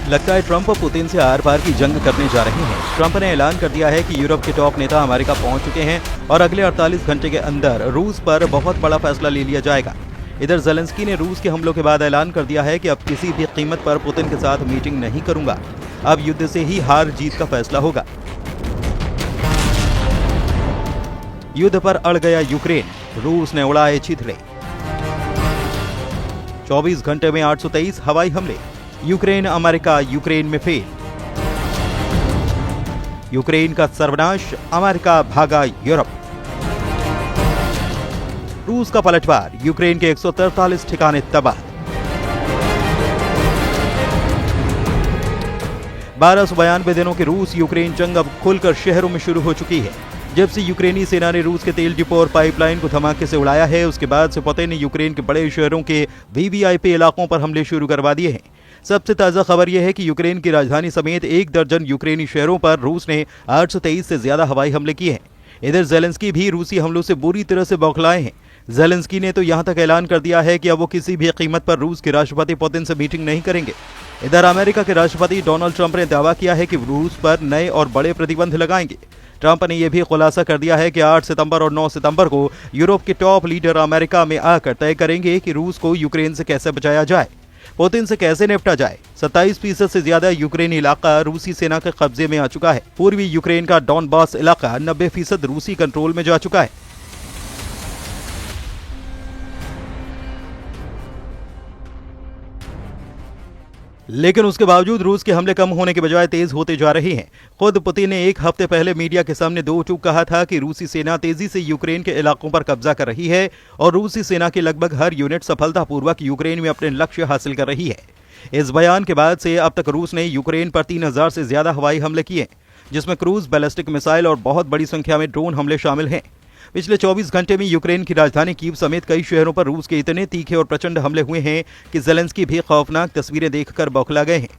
लगता है Trump Putin से आर पार की जंग करने जा रहे हैं। ट्रंप ने ऐलान कर दिया है कि यूरोप के टॉप नेता अमेरिका पहुंच चुके हैं और अगले 48 घंटे के अंदर रूस पर बहुत बड़ा फैसला ले लिया जाएगा। इधर ज़ेलेंस्की ने रूस के हमलों के बाद ऐलान कर दिया है कि अब किसी भी कीमत पर पुतिन के साथ मीटिंग नहीं करूंगा, अब युद्ध से ही हार जीत का फैसला होगा। युद्ध पर अड़ गया यूक्रेन, रूस ने उड़ाए छितरे। 24 घंटे में 823 हवाई हमले, यूक्रेन अमेरिका यूक्रेन में फेल। यूक्रेन का सर्वनाश, अमेरिका भागा यूरोप। रूस का पलटवार, यूक्रेन के 143 ठिकाने तबाह। 1292 दिनों के रूस यूक्रेन जंग अब खुलकर शहरों में शुरू हो चुकी है। जब से यूक्रेनी सेना ने रूस के तेल डिपो और पाइपलाइन को धमाके से उड़ाया है, उसके बाद से पुतिन ने यूक्रेन के बड़े शहरों के वीवीआईपी इलाकों पर हमले शुरू करवा दिए हैं। सबसे ताजा खबर यह है कि यूक्रेन की राजधानी समेत 1 दर्जन यूक्रेनी शहरों पर रूस ने 823 से ज्यादा हवाई हमले किए हैं। इधर ज़ेलेंस्की भी रूसी हमलों से बुरी तरह से बौखलाए हैं। ज़ेलेंस्की ने तो यहां तक ऐलान कर दिया है कि अब वो किसी भी कीमत पर रूस के राष्ट्रपति पुतिन से मीटिंग नहीं करेंगे। इधर अमेरिका के राष्ट्रपति डोनाल्ड ट्रंप ने दावा किया है कि रूस पर नए और बड़े प्रतिबंध लगाएंगे। ट्रंप ने यह भी खुलासा कर दिया है कि 8 सितंबर और 9 सितंबर को यूरोप के टॉप लीडर अमेरिका में आकर तय करेंगे कि रूस को यूक्रेन से कैसे बचाया जाए, पुतिन से कैसे निपटा जाए। 27% से ज्यादा यूक्रेनी इलाका रूसी सेना के कब्जे में आ चुका है। पूर्वी यूक्रेन का डॉनबास इलाका 90% रूसी कंट्रोल में जा चुका है। लेकिन उसके बावजूद रूस के हमले कम होने के बजाय तेज होते जा रहे हैं। खुद पुतिन ने 1 हफ्ते पहले मीडिया के सामने 2 टूक कहा था कि रूसी सेना तेजी से यूक्रेन के इलाकों पर कब्जा कर रही है और रूसी सेना की लगभग हर यूनिट सफलतापूर्वक यूक्रेन में अपने लक्ष्य हासिल कर रही है। इस बयान के बाद से अब तक रूस ने यूक्रेन पर 3000 से ज्यादा हवाई हमले किए, जिसमें क्रूज, बैलिस्टिक मिसाइल और बहुत बड़ी संख्या में ड्रोन हमले शामिल हैं। पिछले 24 घंटे में यूक्रेन की राजधानी कीव समेत कई शहरों पर रूस के इतने तीखे और प्रचंड हमले हुए हैं कि ज़ेलेंस्की भी खौफनाक तस्वीरें देखकर बौखला गए हैं।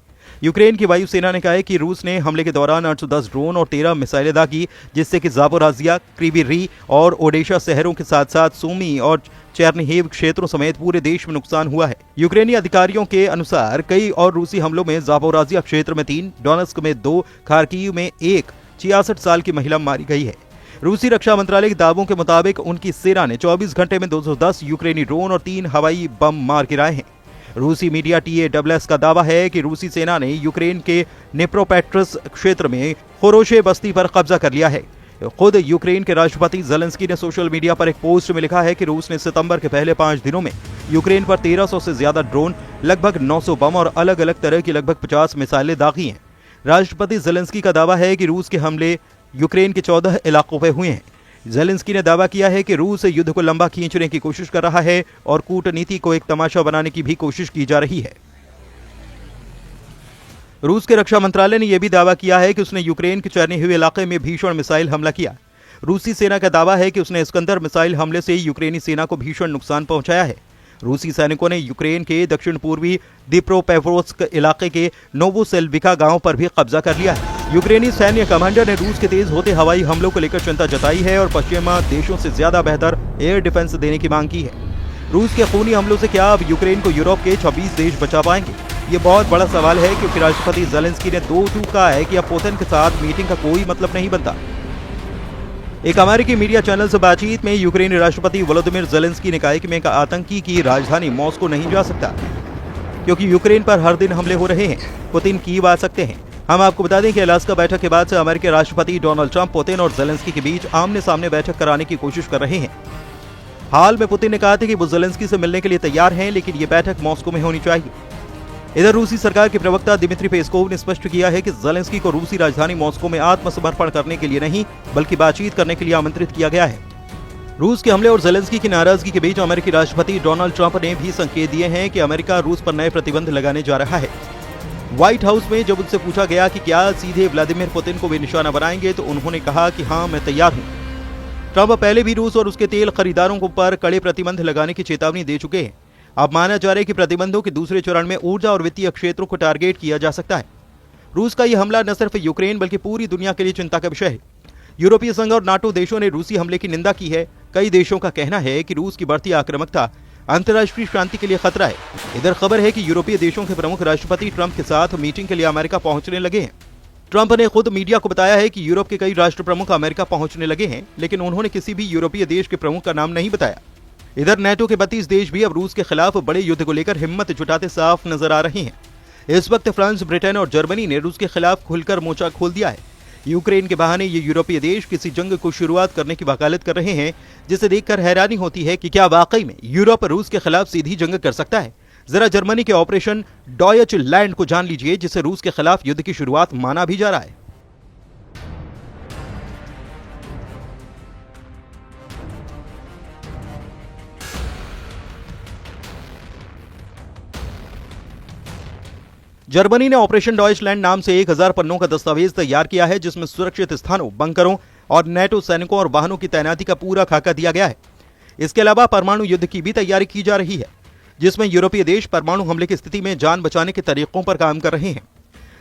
यूक्रेन की वायुसेना ने कहा है कि रूस ने हमले के दौरान 810 ड्रोन और 13 मिसाइलें दागी, जिससे कि ज़ापोरिज़िया, क्रीवी री और ओडेशा शहरों के साथ साथ सूमी और चेर्निहिव क्षेत्रों समेत पूरे देश में नुकसान हुआ है। यूक्रेनी अधिकारियों के अनुसार कई और रूसी हमलों में ज़ापोरिज़िया क्षेत्र में 3, डोनेत्स्क में 2, खार्किव में 1 66 साल की महिला मारी गई है। रूसी रक्षा मंत्रालय के दावों के मुताबिक उनकी सेना ने 24 घंटे में 210 यूक्रेनी ड्रोन और 3 हवाई बम मार गिराए हैं। रूसी मीडिया TASS का दावा है कि रूसी सेना ने यूक्रेन के नेप्रोपेट्रस क्षेत्र में खोरोशे बस्ती पर कब्जा कर लिया है। खुद यूक्रेन के राष्ट्रपति ज़ेलेंस्की ने सोशल मीडिया पर एक पोस्ट में लिखा है कि रूस ने सितंबर के पहले 5 दिनों में यूक्रेन पर 1300 से ज्यादा ड्रोन, लगभग 900 बम और अलग अलग तरह की लगभग 50 मिसाइलें दागी हैं। राष्ट्रपति ज़ेलेंस्की का दावा है कि रूस के हमले यूक्रेन के 14 इलाकों पर हुए हैं। ज़ेलेंस्की ने दावा किया है कि रूस युद्ध को लंबा खींचने की कोशिश कर रहा है और कूटनीति को एक तमाशा बनाने की भी कोशिश की जा रही है। रूस के रक्षा मंत्रालय ने यह भी दावा किया है कि उसने यूक्रेन के चेर्निहिव इलाके में भीषण मिसाइल हमला किया। रूसी सेना का दावा है कि उसने इस्कंदर मिसाइल हमले से यूक्रेनी सेना को भीषण नुकसान पहुंचाया है। रूसी सैनिकों ने यूक्रेन के दक्षिण पूर्वी दिप्रोपेट्रोव्स्क इलाके के नोवोसेल्विका गांव पर भी कब्जा कर लिया है। यूक्रेनी सैन्य कमांडर ने रूस के तेज होते हवाई हमलों को लेकर चिंता जताई है और पश्चिमा देशों से ज्यादा बेहतर एयर डिफेंस देने की मांग की है। रूस के खूनी हमलों से क्या अब यूक्रेन को यूरोप के 26 देश बचा पाएंगे? ये बहुत बड़ा सवाल है, क्योंकि राष्ट्रपति ज़ेलेंस्की ने 2 टूक कहा है कि अब पुतिन के साथ मीटिंग का कोई मतलब नहीं बनता। एक अमेरिकी मीडिया चैनल से बातचीत में यूक्रेनी राष्ट्रपति वोलोदिमिर ज़ेलेंस्की ने कहा कि मैं आतंकी की राजधानी मॉस्को नहीं जा सकता, क्योंकि यूक्रेन पर हर दिन हमले हो रहे हैं। पुतिन कीव आ सकते हैं। हम आपको बता दें कि अलास्का बैठक के बाद से अमेरिकी राष्ट्रपति डोनाल्ड ट्रंप पुतिन और ज़ेलेंस्की के बीच आमने सामने बैठक कराने की कोशिश कर रहे हैं। हाल में पुतिन ने कहा था कि वो ज़ेलेंस्की से मिलने के लिए तैयार हैं, लेकिन ये बैठक मॉस्को में होनी चाहिए। इधर रूसी सरकार के प्रवक्ता दिमित्री पेस्कोव ने स्पष्ट किया है कि ज़ेलेंस्की को रूसी राजधानी मॉस्को में आत्मसमर्पण करने के लिए नहीं, बल्कि बातचीत करने के लिए आमंत्रित किया गया है। रूस के हमले और ज़ेलेंस्की की नाराजगी के बीच अमेरिकी राष्ट्रपति डोनाल्ड ट्रंप ने भी संकेत दिए हैं कि अमेरिका रूस पर नए प्रतिबंध लगाने जा रहा है। व्हाइट हाउस में जब उनसे पूछा गया कि क्या सीधे व्लादिमीर पुतिन को भी निशाना बनाएंगे, तो उन्होंने कहा कि हाँ, मैं तैयार हूं। ट्रंप पहले भी रूस और उसके तेल खरीदारों पर कड़े प्रतिबंध लगाने की चेतावनी दे चुके हैं। अब माना जा रहा है कि प्रतिबंधों के दूसरे चरण में ऊर्जा और वित्तीय क्षेत्रों को टारगेट किया जा सकता है। रूस का यह हमला न सिर्फ यूक्रेन बल्कि पूरी दुनिया के लिए चिंता का विषय है। यूरोपीय संघ और नाटो देशों ने रूसी हमले की निंदा की है। कई देशों का कहना है कि रूस की बढ़ती आक्रामकता अंतर्राष्ट्रीय शांति के लिए खतरा है। इधर खबर है कि यूरोपीय देशों के प्रमुख राष्ट्रपति ट्रंप के साथ मीटिंग के लिए अमेरिका पहुंचने लगे हैं। ट्रंप ने खुद मीडिया को बताया है कि यूरोप के कई राष्ट्र प्रमुख अमेरिका पहुंचने लगे हैं, लेकिन उन्होंने किसी भी यूरोपीय देश के प्रमुख का नाम नहीं बताया। इधर नेटो के 32 देश भी अब रूस के खिलाफ बड़े युद्ध को लेकर हिम्मत जुटाते साफ नजर आ रहे हैं। इस वक्त फ्रांस, ब्रिटेन और जर्मनी ने रूस के खिलाफ खुलकर मोर्चा खोल दिया है। यूक्रेन के बहाने ये यूरोपीय देश किसी जंग को शुरुआत करने की वकालत कर रहे हैं, जिसे देखकर हैरानी होती है कि क्या वाकई में यूरोप रूस के खिलाफ सीधी जंग कर सकता है। जरा जर्मनी के ऑपरेशन डॉयचलैंड को जान लीजिए, जिसे रूस के खिलाफ युद्ध की शुरुआत माना भी जा रहा है। जर्मनी ने ऑपरेशन डॉयचलैंड नाम से 1000 पन्नों का दस्तावेज तैयार किया है, जिसमें सुरक्षित स्थानों, बंकरों और नेटो सैनिकों और वाहनों की तैनाती का पूरा खाका दिया गया है। इसके अलावा परमाणु युद्ध की भी तैयारी की जा रही है, जिसमें यूरोपीय देश परमाणु हमले की स्थिति में जान बचाने के तरीकों पर काम कर रहे हैं।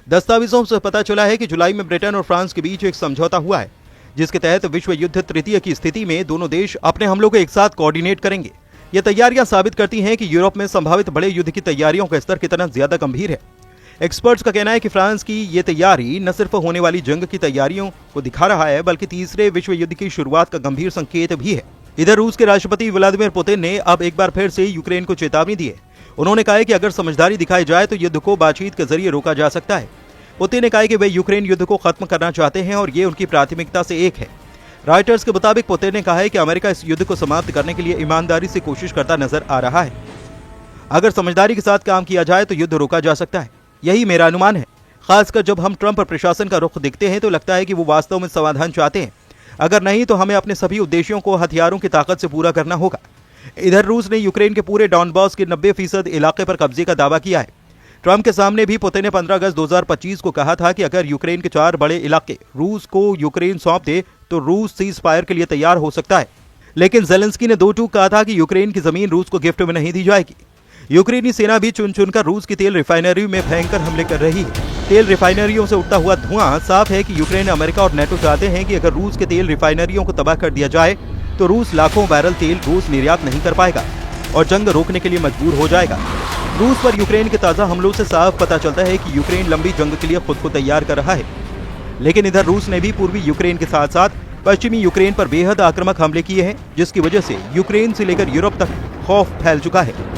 दस्तावेजों से पता चला है कि जुलाई में ब्रिटेन और फ्रांस के बीच एक समझौता हुआ है, जिसके तहत विश्व युद्ध तृतीय की स्थिति में दोनों देश अपने हमलों को एक साथ कोऑर्डिनेट करेंगे। ये तैयारियां साबित करती हैं कि यूरोप में संभावित बड़े युद्ध की तैयारियों का स्तर कितना ज्यादा गंभीर है। एक्सपर्ट्स का कहना है कि फ्रांस की ये तैयारी न सिर्फ होने वाली जंग की तैयारियों को दिखा रहा है, बल्कि तीसरे विश्व युद्ध की शुरुआत का गंभीर संकेत भी है। इधर रूस के राष्ट्रपति व्लादिमीर पुतिन ने अब एक बार फिर से यूक्रेन को चेतावनी दी है। उन्होंने कहा है कि अगर समझदारी दिखाई जाए तो युद्ध को बातचीत के जरिए रोका जा सकता है। पुतिन ने कहा कि वे यूक्रेन युद्ध को खत्म करना चाहते हैं और ये उनकी प्राथमिकता से एक है। रॉयटर्स के मुताबिक पुतिन ने कहा है कि अमेरिका इस युद्ध को समाप्त करने के लिए ईमानदारी से कोशिश करता नजर आ रहा है। अगर समझदारी के साथ काम किया जाए तो युद्ध रोका जा सकता है, यही मेरा अनुमान है। खासकर जब हम ट्रंप प्रशासन का रुख देखते हैं तो लगता है कि वो वास्तव में समाधान चाहते हैं। अगर नहीं तो हमें अपने सभी उद्देश्यों को हथियारों की ताकत से पूरा करना होगा। इधर रूस ने यूक्रेन के पूरे डॉनबास के 90% इलाके पर कब्जे का दावा किया है। ट्रंप के सामने भी पुतिन ने 15 अगस्त 2025 को कहा था कि अगर यूक्रेन के 4 बड़े इलाके रूस को यूक्रेन सौंप दे तो रूस सीज फायर के लिए तैयार हो सकता है। लेकिन जेलेंस्की ने दो टूक कहा था कि यूक्रेन की जमीन रूस को गिफ्ट में नहीं दी जाएगी। यूक्रेनी सेना भी चुन चुनकर रूस की तेल रिफाइनरी में भयंकर हमले कर रही है। तेल रिफाइनरियों से उठता हुआ धुआं साफ है कि यूक्रेन, अमेरिका और नेटो चाहते हैं कि अगर रूस के तेल रिफाइनरियों को तबाह कर दिया जाए तो रूस लाखों बैरल तेल रूस निर्यात नहीं कर पाएगा और जंग रोकने के लिए मजबूर हो जाएगा। रूस पर यूक्रेन के ताजा हमलों से साफ पता चलता है कि यूक्रेन लंबी जंग के लिए खुद को तैयार कर रहा है। लेकिन इधर रूस ने भी पूर्वी यूक्रेन के साथ साथ पश्चिमी यूक्रेन पर बेहद आक्रामक हमले किए हैं, जिसकी वजह से यूक्रेन से लेकर यूरोप तक खौफ फैल चुका है।